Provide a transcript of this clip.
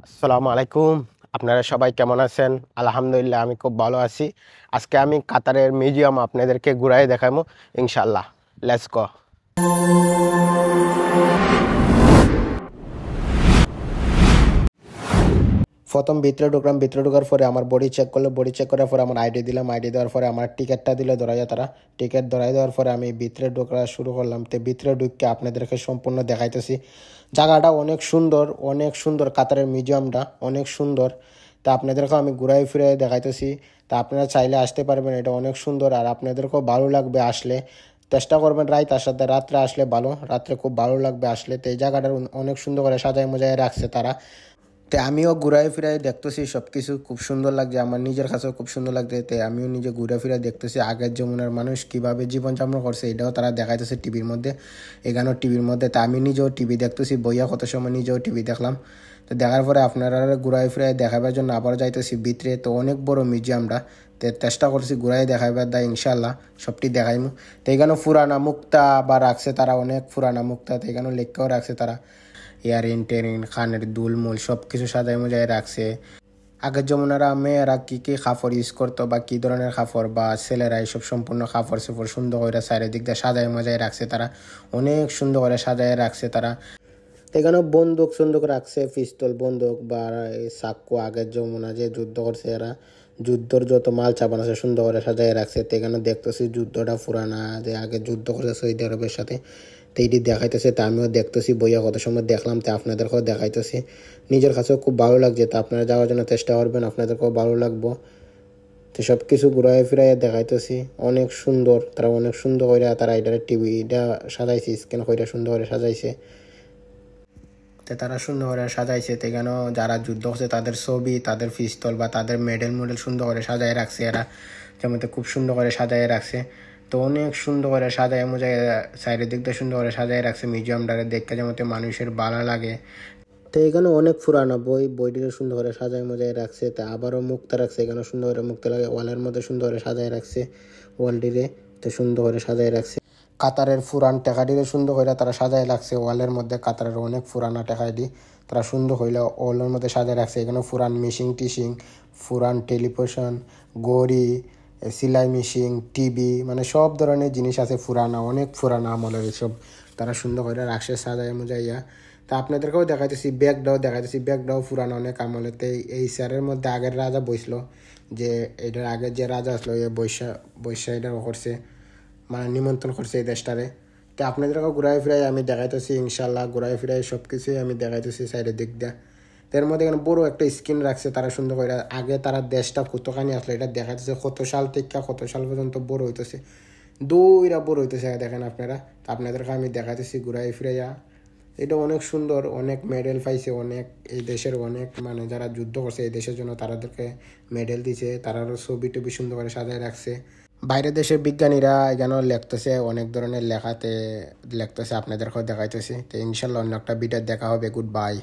আসসালামু আলাইকুম। আপনারা সবাই কেমন আছেন? আলহামদুলিল্লাহ আমি খুব ভালো আছি। আজকে আমি কাতারের মিউজিয়াম আপনাদেরকে ঘুরায় দেখাবো ইনশাআল্লাহ। Let's go. প্রথম ভিতরে ঢুকলাম, ভিতরে ঢোকার পরে আমার বডি চেক করলো, বডি চেক করার পরে আমার আইডি দিলাম, আইডি দেওয়ার পরে আমার টিকিটটা দিল ধরাইয়া তারা। টিকিট ধরাই দেওয়ার পরে আমি ভিতরে ঢোকা শুরু করলাম। তো ভিতরে ঢুকে আপনাদেরকে সম্পূর্ণ দেখাইতেছি। জায়গাটা অনেক সুন্দর, অনেক সুন্দর। কাতারের মিউজিয়ামটা অনেক সুন্দর। তা আপনাদেরকেও আমি ঘুরাই ফিরে দেখাইতেছি। তা আপনারা চাইলে আসতে পারবেন, এটা অনেক সুন্দর আর আপনাদেরকেও ভালো লাগবে আসলে। চেষ্টা করবেন তার সাথে রাত্রে আসলে ভালো, রাত্রে খুব ভালো লাগবে আসলে। তো এই জায়গাটা অনেক সুন্দর করে সাজায় মজায় রাখছে তারা। তো আমিও ঘুরাই ফিরাই দেখতেছি, সব কিছু খুব সুন্দর লাগছে, আমার নিজের কাছেও খুব সুন্দর লাগছে। তো আমিও নিজে ঘুরে ফিরে দেখতেছি আগের যমুনার মানুষ কীভাবে জীবনযাপন করছে, এটাও তারা দেখাইতেছে টিভির মধ্যে, এখানেও টিভির মধ্যে। তা আমি নিজেও টিভি দেখতেছি, বইয়া কত সময় নিজেও টিভি দেখলাম। তো দেখার পরে আপনারা ঘুরাই ফিরাই দেখাবার জন্য আবার যাইতেছি ভিতরে। তো অনেক বড় মিউজিয়ামটা, তো চেষ্টা করছি ঘুরাই দেখাইবার দেয় ইনশাল্লাহ, সবটি দেখাইমু। তো এখানেও পুরানা মুক্তা বা রাখছে তারা, অনেক পুরানা মুক্তা। তো এখানেও লেখাও রাখছে তারা, ইয়ারিন টেরিন খানের দুলমুল সব কিছু সাজাই মজায় রাখছে। আগের যমুনারা মেয়েরা কী কী কাপড় ইউজ করতো বা কী ধরনের কাপড়, বা ছেলেরা এইসব সম্পূর্ণ কাপড় চোপড় সুন্দর করে চারিদিক দিয়ে সাজাই মজায় রাখছে তারা, অনেক সুন্দর করে সাজায় রাখছে তারা। এখানেও বন্দুক সুন্দুক রাখছে, পিস্তল বন্দুক বা চাক্কু। আগের যমুনা যে যুদ্ধ করছে এরা, যুদ্ধর যত মাল চাপান আছে সুন্দর করে সাজায় রাখছে। তো এখানে দেখতেছি যুদ্ধটা পুরানা, যে আগে যুদ্ধ করছে সৌদি আরবের সাথে। তো এইটি দেখাইতেছে, তা আমিও দেখতেছি, বইয়া কত সময় দেখলাম, তো আপনাদেরকেও দেখাইতেছি। নিজের কাছেও খুব ভালো লাগছে। তা আপনারা যাওয়ার জন্য চেষ্টা করবেন, আপনাদেরকেও ভালো লাগবো। তো সব কিছু ঘুরাই ফিরাই দেখাইতেছি, অনেক সুন্দর। তারা অনেক সুন্দর করে তারা এটা টিভিটা সাজাইছে, স্ক্যান করে সুন্দর করে সাজাইছে। তো তারা সুন্দর করে সাজাইছে। তো এখানেও যারা যুদ্ধ করছে তাদের ছবি, তাদের পিস্তল বা তাদের মেডেল সুন্দর করে সাজায় রাখছে এরা, যেমন খুব সুন্দর করে সাজায় রাখছে। তো অনেক সুন্দর করে সাজায় মোজায় সাইডের দিক দিয়ে সুন্দর করে সাজায় রাখছে মিউজিয়ামটারে, দেখতে যেমন মানুষের ভালো লাগে। তো এখানে অনেক পুরানো বইটিকে সুন্দর করে সাজায় মজায় রাখছে। তা আবারও মুক্তা রাখছে, এখানে সুন্দর করে মুক্তা লাগে, ওয়ালের মধ্যে সুন্দর করে সাজায় রাখছে ওয়ালটিরে। তো সুন্দর করে সাজায় রাখছে। কাতারের পুরান টেকাডিরে সুন্দর করে তারা সাজায় রাখছে ওয়ালের মধ্যে। কাতারের অনেক পুরানা টেকাডি তারা সুন্দর হইলে ওয়ালের মধ্যে সাজায় রাখছে। এখানে পুরান মেশিন টিশিং, পুরান টেলিভিশন, গড়ি, সেলাই মেশিন, টিভি, মানে সব ধরনের জিনিস আছে পুরানা, অনেক পুরানা আমলের এসব তারা সুন্দর করে রাখছে সাজায় মুজাইয়া। তা আপনাদেরকেও দেখাইতেছি, ব্যাগটাও দেখাইতেছি, ব্যাগটাও পুরানো অনেক আমলেতে। এই চেয়ারের মধ্যে আগের রাজা বসলো, যে এটার আগের যে রাজা আসলো এ বৈশা বৈশা এটা করছে, মানে নিমন্ত্রণ করছে এই দেশটারে। তো আপনাদেরকেও ঘুরাই ফিরাই আমি দেখাইতেছি ইনশাল্লাহ, ঘুরাই ফিরাই সব কিছুই আমি দেখাইতেছি সাইডের দিক দিয়ে। এর মধ্যে এখানে বড় একটা স্ক্রিন রাখছে তারা সুন্দর করে, আগে তারা দেশটা কতখানি আসলো এটা দেখাইতেছে, কত সাল থেকে কত সাল পর্যন্ত বড় হইতেছে, দুইরা বড় হইতেছে দেখেন আপনারা। তো আপনাদেরকে আমি দেখাইতেছি ঘুরাই ফিরাইয়া। এটা অনেক সুন্দর, অনেক মেডেল পাইছে, অনেক এই দেশের অনেক মানে যারা যুদ্ধ করছে এই দেশের জন্য তাদেরকে মেডেল দিছে, তারারও ছবি টবি সুন্দর করে সাজায় রাখছে। বাইরের দেশের বিজ্ঞানীরা এখানেও লেখতেছে, অনেক ধরনের লেখাতে লেখতেছে, আপনাদেরকেও দেখাইতেছে। তো ইনশাল্লাহ অন্য একটা ভিডিও দেখা হবে। Good bye.